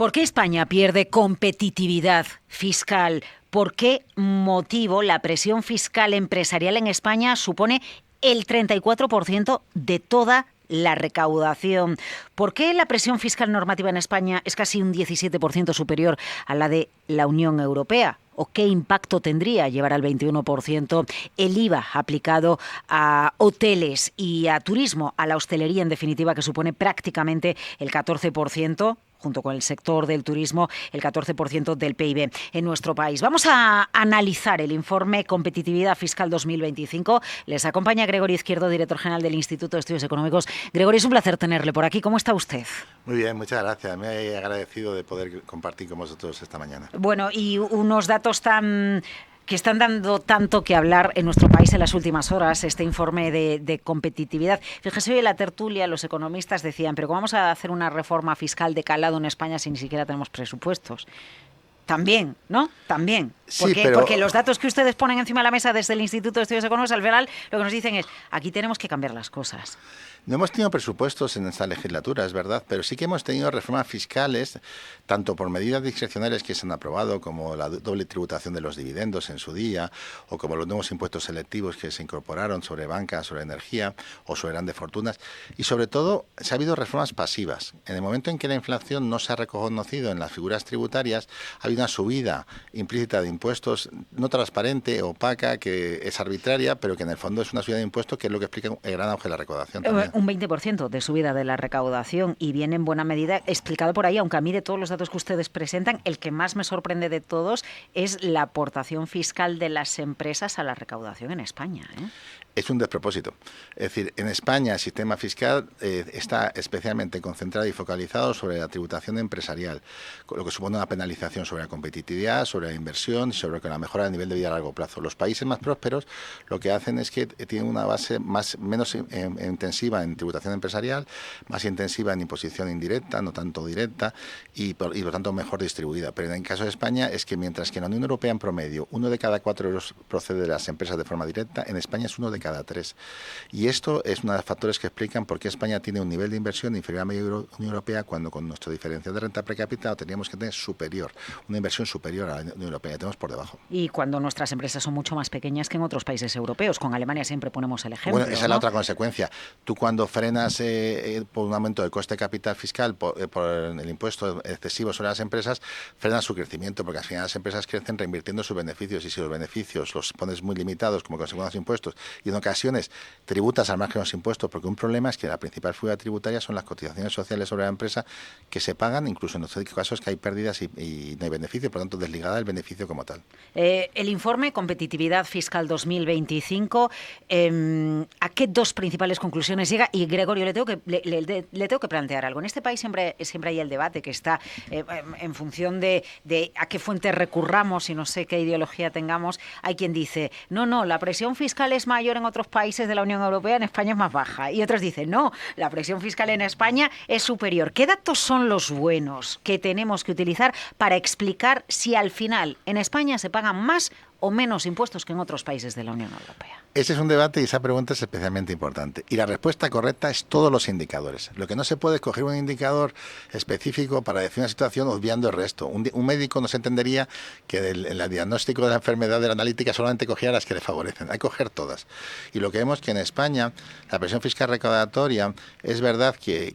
¿Por qué España pierde competitividad fiscal? ¿Por qué motivo la presión fiscal empresarial en España supone el 34% de toda la recaudación? ¿Por qué la presión fiscal normativa en España es casi un 17% superior a la de la Unión Europea? ¿O qué impacto tendría llevar al 21% el IVA aplicado a hoteles y a turismo, a la hostelería en definitiva, que supone prácticamente el 14%? Junto con el sector del turismo, el 14% del PIB en nuestro país. Vamos a analizar el informe Competitividad Fiscal 2025. Les acompaña Gregorio Izquierdo, director general del Instituto de Estudios Económicos. Gregorio, es un placer tenerle por aquí. ¿Cómo está usted? Muy bien, muchas gracias. Me he agradecido de poder compartir con vosotros esta mañana. Bueno, y unos datos que están dando tanto que hablar en nuestro país en las últimas horas, este informe de competitividad. Fíjese, hoy en la tertulia los economistas decían, pero ¿cómo vamos a hacer una reforma fiscal de calado en España si ni siquiera tenemos presupuestos? También, ¿no? También. Porque los datos que ustedes ponen encima de la mesa desde el Instituto de Estudios Económicos, al final lo que nos dicen es, aquí tenemos que cambiar las cosas. No hemos tenido presupuestos en esta legislatura, es verdad, pero sí que hemos tenido reformas fiscales, tanto por medidas discrecionales que se han aprobado, como la doble tributación de los dividendos en su día, o como los nuevos impuestos selectivos que se incorporaron sobre banca, sobre energía o sobre grandes fortunas. Y sobre todo, se ha habido reformas pasivas. En el momento en que la inflación no se ha reconocido en las figuras tributarias, ha habido una subida implícita de impuestos no transparente, opaca, que es arbitraria, pero que en el fondo es una subida de impuestos que es lo que explica el gran auge de la recaudación también. Un 20% de subida de la recaudación y viene en buena medida explicado por ahí, aunque a mí de todos los datos que ustedes presentan, el que más me sorprende de todos es la aportación fiscal de las empresas a la recaudación en España, ¿eh? Es un despropósito. Es decir, en España el sistema fiscal está especialmente concentrado y focalizado sobre la tributación empresarial, lo que supone una penalización sobre la competitividad, sobre la inversión y sobre la mejora del nivel de vida a largo plazo. Los países más prósperos lo que hacen es que tienen una base menos intensiva en tributación empresarial, más intensiva en imposición indirecta, no tanto directa, y por tanto mejor distribuida. Pero en el caso de España es que mientras que en la Unión Europea en promedio 1 de cada 4 euros procede de las empresas de forma directa, en España es 1 de cada 3. Y esto es uno de los factores que explican por qué España tiene un nivel de inversión inferior a la media Unión Europea, cuando con nuestra diferencia de renta per cápita lo teníamos que tener superior, una inversión superior a la Unión Europea, tenemos por debajo. Y cuando nuestras empresas son mucho más pequeñas que en otros países europeos, con Alemania siempre ponemos el ejemplo. Bueno, esa es la otra consecuencia. Tú cuando frenas por un aumento del coste de capital fiscal, por el impuesto excesivo sobre las empresas, frenas su crecimiento, porque al final las empresas crecen reinvirtiendo sus beneficios, y si los beneficios los pones muy limitados como consecuencia de los impuestos, y en ocasiones tributas al margen de los impuestos, porque un problema es que la principal fuga tributaria son las cotizaciones sociales sobre la empresa, que se pagan incluso en los casos que hay pérdidas y no hay beneficio, por lo tanto desligada del beneficio como tal. El informe Competitividad Fiscal 2025, ¿a qué dos principales conclusiones llega? Y Gregorio, le tengo que plantear algo. En este país siempre hay el debate que está en función de a qué fuente recurramos y no sé qué ideología tengamos. Hay quien dice, no, la presión fiscal es mayor en otros países de la Unión Europea, en España es más baja. Y otros dicen, no, la presión fiscal en España es superior. ¿Qué datos son los buenos que tenemos que utilizar para explicar si al final en España se pagan más o menos impuestos que en otros países de la Unión Europea? Ese es un debate y esa pregunta es especialmente importante. Y la respuesta correcta es todos los indicadores. Lo que no se puede es coger un indicador específico para decir una situación obviando el resto. Un médico no se entendería que el diagnóstico de la enfermedad de la analítica solamente cogiera las que le favorecen. Hay que coger todas. Y lo que vemos que en España la presión fiscal recaudatoria es verdad que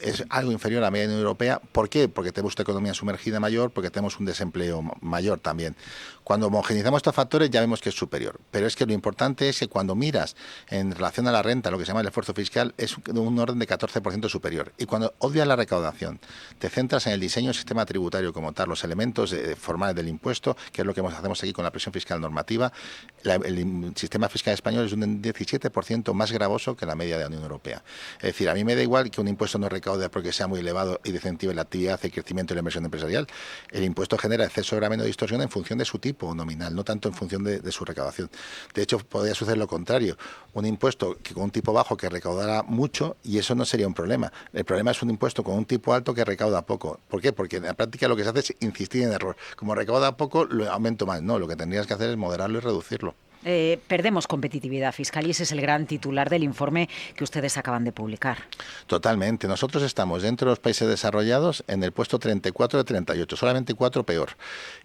es algo inferior a la media de la Unión Europea. ¿Por qué? Porque tenemos una economía sumergida mayor, porque tenemos un desempleo mayor también. Cuando homogeneizamos estos factores ya vemos que es superior. Pero es que lo importante es que cuando miras en relación a la renta, lo que se llama el esfuerzo fiscal, es un orden de 14% superior. Y cuando obvias la recaudación, te centras en el diseño del sistema tributario como tal, los elementos formales del impuesto, que es lo que hacemos aquí con la presión fiscal normativa, el sistema fiscal español es un 17% más gravoso que la media de la Unión Europea. Es decir, a mí me da igual que un impuesto no recaude porque sea muy elevado y desincentive la actividad, el crecimiento y la inversión empresarial. El impuesto genera exceso, gravamen o distorsión en función de su tipo nominal, no tanto en función de su recaudación. De hecho, podría suceder lo contrario, un impuesto que con un tipo bajo que recaudara mucho, y eso no sería un problema. El problema es un impuesto con un tipo alto que recauda poco. ¿Por qué? Porque en la práctica lo que se hace es insistir en error. Como recauda poco, lo aumento más. No, lo que tendrías que hacer es moderarlo y reducirlo. Perdemos competitividad fiscal y ese es el gran titular del informe que ustedes acaban de publicar. Totalmente. Nosotros estamos dentro de los países desarrollados en el puesto 34 de 38, solamente 4 peor.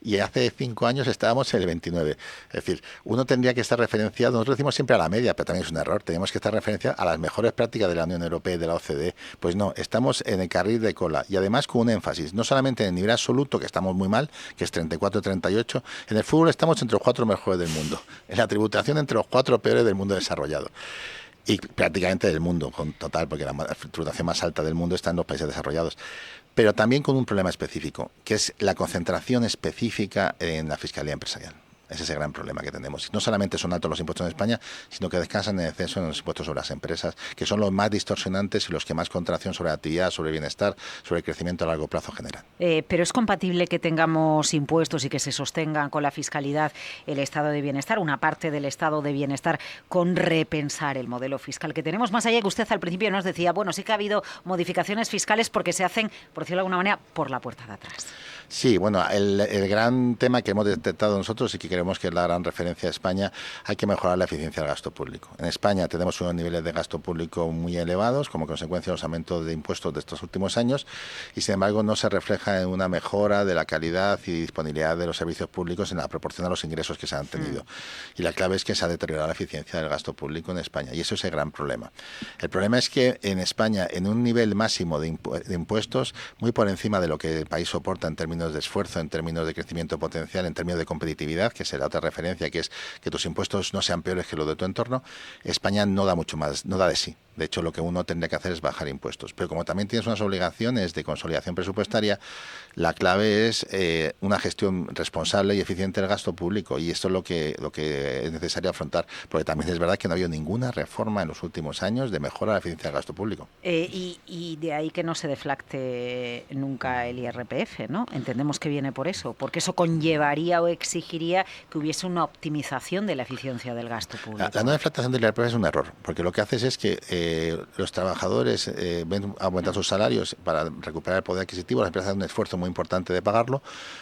Y hace 5 años estábamos en el 29. Es decir, uno tendría que estar referenciado, nosotros decimos siempre a la media, pero también es un error, tenemos que estar referenciados a las mejores prácticas de la Unión Europea y de la OCDE. Pues no, estamos en el carril de cola y además con un énfasis, no solamente en el nivel absoluto, que estamos muy mal, que es 34-38, en el fútbol estamos entre los 4 mejores del mundo. En la tributación entre los 4 peores del mundo desarrollado. Y prácticamente del mundo, con total, porque la tributación más alta del mundo está en los países desarrollados. Pero también con un problema específico, que es la concentración específica en la fiscalía empresarial. Ese es el gran problema que tenemos. No solamente son altos los impuestos en España, sino que descansan en exceso en los impuestos sobre las empresas, que son los más distorsionantes y los que más contracción sobre la actividad, sobre el bienestar, sobre el crecimiento a largo plazo generan. Pero es compatible que tengamos impuestos y que se sostengan con la fiscalidad el estado de bienestar, una parte del estado de bienestar, con repensar el modelo fiscal que tenemos. Más allá que usted al principio nos decía, bueno, sí que ha habido modificaciones fiscales porque se hacen, por decirlo de alguna manera, por la puerta de atrás. Sí, bueno, el gran tema que hemos detectado nosotros y que creemos que es la gran referencia a España, hay que mejorar la eficiencia del gasto público. En España tenemos unos niveles de gasto público muy elevados como consecuencia de los aumentos de impuestos de estos últimos años y, sin embargo, no se refleja en una mejora de la calidad y disponibilidad de los servicios públicos en la proporción a los ingresos que se han tenido. Y la clave es que se ha deteriorado la eficiencia del gasto público en España y eso es el gran problema. El problema es que en España, en un nivel máximo de impuestos, muy por encima de lo que el país soporta en términos de esfuerzo, en términos de crecimiento potencial, en términos de competitividad, que será otra referencia, que es que tus impuestos no sean peores que los de tu entorno, España no da mucho más, no da de sí. De hecho, lo que uno tendría que hacer es bajar impuestos. Pero como también tienes unas obligaciones de consolidación presupuestaria, la clave es una gestión responsable y eficiente del gasto público. Y esto es lo que es necesario afrontar. Porque también es verdad que no ha habido ninguna reforma en los últimos años de mejora de la eficiencia del gasto público. Y de ahí que no se deflacte nunca el IRPF, ¿no? Entendemos que viene por eso. Porque eso conllevaría o exigiría que hubiese una optimización de la eficiencia del gasto público. La no deflactación del IRPF es un error. Porque lo que haces es que los trabajadores ven aumentar sus salarios para recuperar el poder adquisitivo, las empresas hacen un esfuerzo muy importante de pagarlo,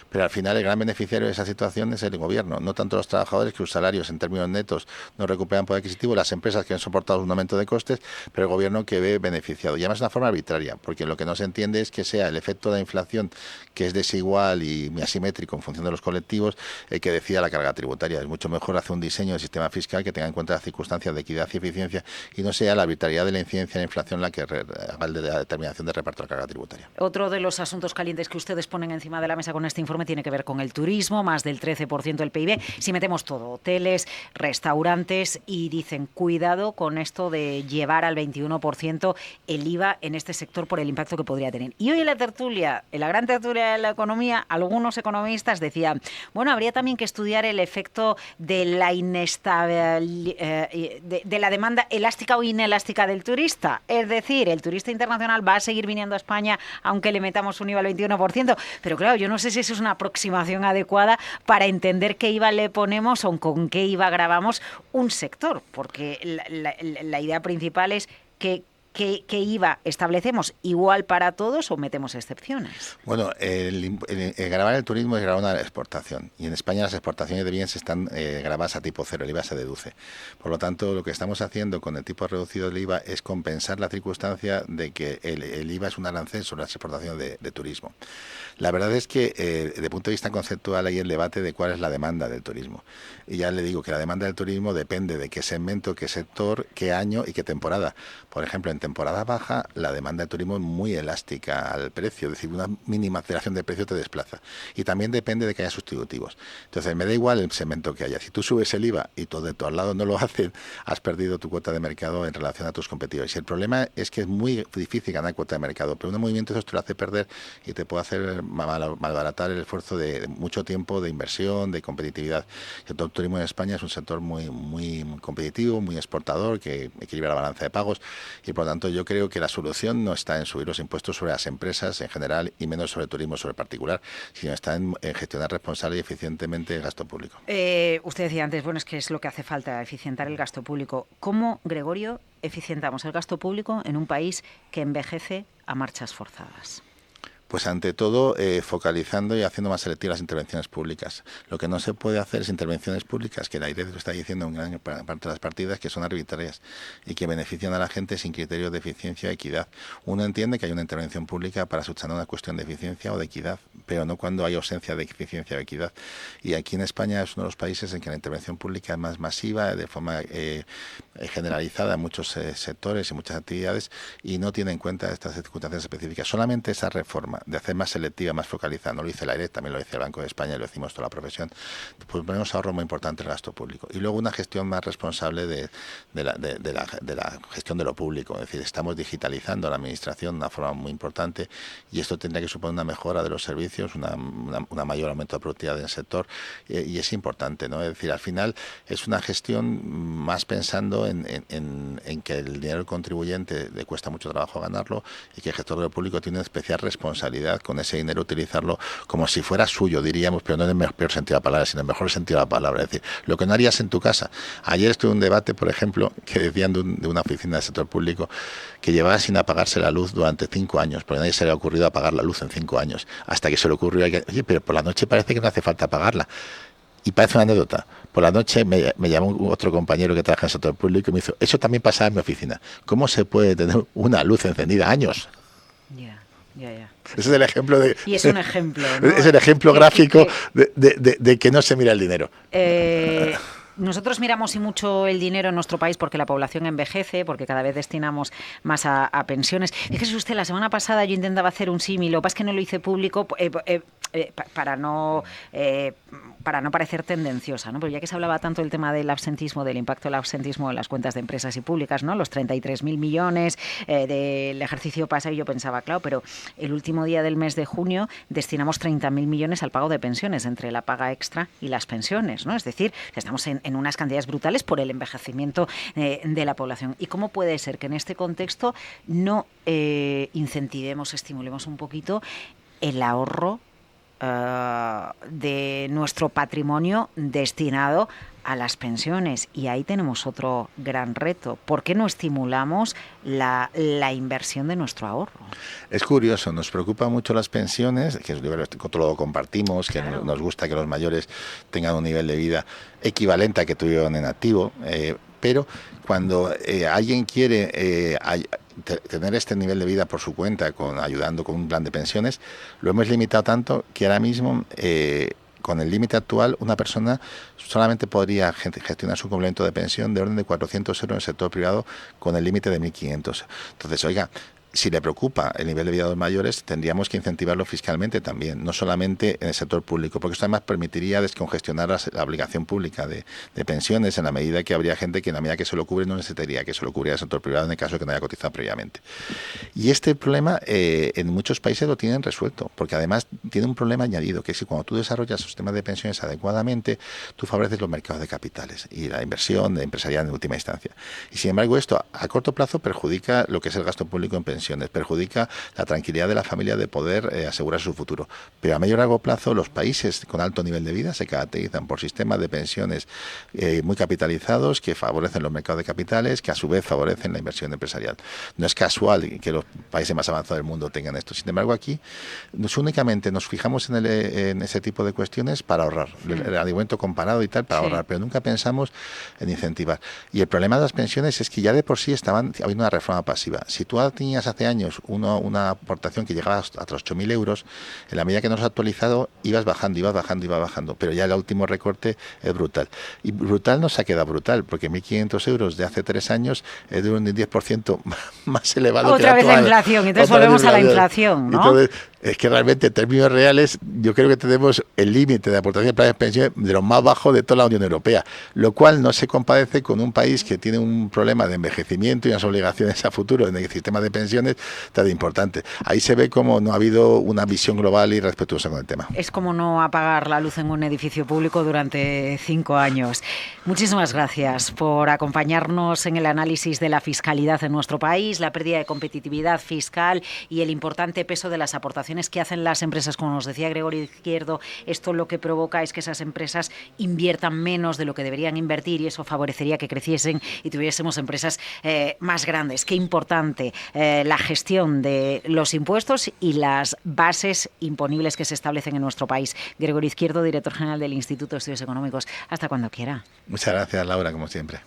pero al final el gran beneficiario de esa situación es el gobierno, no tanto los trabajadores, que sus salarios en términos netos no recuperan poder adquisitivo, las empresas que han soportado un aumento de costes, pero el gobierno que ve beneficiado. Y además de una forma arbitraria, porque lo que no se entiende es que sea el efecto de la inflación, que es desigual y muy asimétrico en función de los colectivos, el que decida la carga tributaria. Es mucho mejor hacer un diseño del sistema fiscal que tenga en cuenta las circunstancias de equidad y eficiencia y no sea la arbitrariedad de la incidencia en la inflación la que haga la determinación de reparto de la carga tributaria. Otro de los asuntos calientes que ustedes ponen encima de la mesa con este informe tiene que ver con el turismo, más del 13% del PIB. Si metemos todo, hoteles, restaurantes, y dicen, cuidado con esto de llevar al 21% el IVA en este sector por el impacto que podría tener. Y hoy en la gran tertulia de la economía, algunos economistas decían, bueno, habría también que estudiar el efecto de la inestabilidad, de la demanda elástica o inelástica del turista. Es decir, el turista internacional va a seguir viniendo a España aunque le metamos un IVA al 21%. Pero claro, yo no sé si eso es una aproximación adecuada para entender qué IVA le ponemos o con qué IVA gravamos un sector. Porque la idea principal es que ¿qué IVA establecemos? ¿Igual para todos o metemos excepciones? Bueno, el gravar el turismo es gravar una exportación. Y en España las exportaciones de bienes están gravadas a tipo cero, el IVA se deduce. Por lo tanto, lo que estamos haciendo con el tipo reducido del IVA es compensar la circunstancia de que el IVA es un arancel sobre las exportaciones de turismo. La verdad es que, desde el punto de vista conceptual, hay el debate de cuál es la demanda del turismo. Y ya le digo que la demanda del turismo depende de qué segmento, qué sector, qué año y qué temporada. Por ejemplo, en temporada baja, la demanda del turismo es muy elástica al precio, es decir, una mínima aceleración del precio te desplaza. Y también depende de que haya sustitutivos. Entonces, me da igual el segmento que haya. Si tú subes el IVA y todo de tu al lado no lo hacen, has perdido tu cuota de mercado en relación a tus competidores. Y el problema es que es muy difícil ganar cuota de mercado, pero un movimiento de eso te lo hace perder y te puede hacer malbaratar el esfuerzo de mucho tiempo de inversión, de competitividad. El turismo en España es un sector muy competitivo, muy exportador, que equilibra la balanza de pagos y por lo tanto yo creo que la solución no está en subir los impuestos sobre las empresas en general y menos sobre el turismo sobre el particular, sino está en gestionar responsable y eficientemente el gasto público. Usted decía antes, bueno, es que es lo que hace falta, eficientar el gasto público. ¿Cómo, Gregorio, eficientamos el gasto público en un país que envejece a marchas forzadas? Pues ante todo, focalizando y haciendo más selectivas las intervenciones públicas. Lo que no se puede hacer es intervenciones públicas, que la AIREF lo está diciendo en gran parte de las partidas, que son arbitrarias y que benefician a la gente sin criterios de eficiencia o equidad. Uno entiende que hay una intervención pública para subsanar una cuestión de eficiencia o de equidad, pero no cuando hay ausencia de eficiencia o equidad. Y aquí en España es uno de los países en que la intervención pública es más masiva, de forma generalizada en muchos sectores y muchas actividades, y no tiene en cuenta estas circunstancias específicas. Solamente esa reforma de hacer más selectiva, más focalizada, no lo dice la AIREF, también lo dice el Banco de España y lo decimos toda la profesión, pues ponemos ahorro muy importante en el gasto público. Y luego una gestión más responsable de la gestión de lo público, es decir, estamos digitalizando la administración de una forma muy importante y esto tendría que suponer una mejora de los servicios, una mayor aumento de productividad del sector y es importante, ¿no? Es decir, al final es una gestión más pensando en que el dinero del contribuyente le cuesta mucho trabajo ganarlo y que el gestor de lo público tiene una especial responsabilidad con ese dinero, utilizarlo como si fuera suyo, diríamos, pero no en el peor sentido de la palabra, sino en el mejor sentido de la palabra. Es decir, lo que no harías en tu casa. Ayer estuve en un debate, por ejemplo, que decían de una oficina del sector público que llevaba sin apagarse la luz durante 5 años, porque a nadie se le ha ocurrido apagar la luz en 5 años, hasta que se le ocurrió, oye, pero por la noche parece que no hace falta apagarla. Y parece una anécdota. Por la noche me llamó otro compañero que trabaja en el sector público y me dijo, eso también pasaba en mi oficina. ¿Cómo se puede tener una luz encendida años? Ya. Ese es el ejemplo de... Y es un ejemplo, ¿no? Es el ejemplo gráfico de que no se mira el dinero. Nosotros miramos y mucho el dinero en nuestro país porque la población envejece, porque cada vez destinamos más a pensiones. Fíjese usted, la semana pasada yo intentaba hacer un símil, lo que pasa es que no lo hice público para no parecer tendenciosa, ¿no? Pero ya que se hablaba tanto del tema del absentismo, del impacto del absentismo en las cuentas de empresas y públicas, ¿no? Los 33.000 millones del ejercicio pasado, yo pensaba, claro, pero el último día del mes de junio destinamos 30.000 millones al pago de pensiones, entre la paga extra y las pensiones, ¿no? Es decir, estamos en unas cantidades brutales por el envejecimiento de la población. ¿Y cómo puede ser que en este contexto no incentivemos, estimulemos un poquito el ahorro de nuestro patrimonio destinado a las pensiones? Y ahí tenemos otro gran reto. ¿Por qué no estimulamos la inversión de nuestro ahorro? Es curioso, nos preocupan mucho las pensiones, que todo lo compartimos, que claro, nos gusta que los mayores tengan un nivel de vida equivalente a que tuvieron en activo, pero cuando alguien quiere tener este nivel de vida por su cuenta, ayudando con un plan de pensiones, lo hemos limitado tanto que ahora mismo... con el límite actual, una persona solamente podría gestionar su complemento de pensión de orden de 400 euros en el sector privado con el límite de 1.500. Entonces, oiga, si le preocupa el nivel de vida de los mayores, tendríamos que incentivarlo fiscalmente también, no solamente en el sector público, porque esto además permitiría descongestionar la obligación pública de pensiones en la medida que habría gente que en la medida que se lo cubre no necesitaría que se lo cubriera el sector privado en el caso de que no haya cotizado previamente. Y este problema en muchos países lo tienen resuelto, porque además tiene un problema añadido, que es que cuando tú desarrollas sistemas de pensiones adecuadamente, tú favoreces los mercados de capitales y la inversión empresarial en última instancia. Y sin embargo esto a corto plazo perjudica lo que es el gasto público en pensiones, perjudica la tranquilidad de la familia de poder asegurar su futuro. Pero a medio y largo plazo los países con alto nivel de vida se caracterizan por sistemas de pensiones muy capitalizados que favorecen los mercados de capitales, que a su vez favorecen la inversión empresarial. No es casual que los países más avanzados del mundo tengan esto. Sin embargo, aquí únicamente nos fijamos en ese tipo de cuestiones para ahorrar, el argumento comparado y tal, para ahorrar, pero nunca pensamos en incentivar. Y el problema de las pensiones es que ya de por sí estaban habiendo una reforma pasiva. Si tú tenías hace años una aportación que llegaba hasta 8.000 euros, en la medida que nos ha actualizado ibas bajando, pero ya el último recorte es brutal. Y brutal nos ha quedado brutal, porque 1.500 euros de hace 3 años es de un 10% más elevado. Otra vez la inflación, entonces volvemos a la inflación, ¿no? Entonces, es que realmente en términos reales yo creo que tenemos el límite de aportación de planes de pensiones de los más bajos de toda la Unión Europea, lo cual no se compadece con un país que tiene un problema de envejecimiento y unas obligaciones a futuro en el sistema de pensiones tan importante. Ahí se ve como no ha habido una visión global y respetuosa con el tema. Es como no apagar la luz en un edificio público durante 5 años. Muchísimas gracias por acompañarnos en el análisis de la fiscalidad en nuestro país, la pérdida de competitividad fiscal y el importante peso de las aportaciones exportaciones que hacen las empresas, como nos decía Gregorio Izquierdo, esto lo que provoca es que esas empresas inviertan menos de lo que deberían invertir y eso favorecería que creciesen y tuviésemos empresas más grandes. Qué importante la gestión de los impuestos y las bases imponibles que se establecen en nuestro país. Gregorio Izquierdo, director general del Instituto de Estudios Económicos. Hasta cuando quiera. Muchas gracias, Laura, como siempre.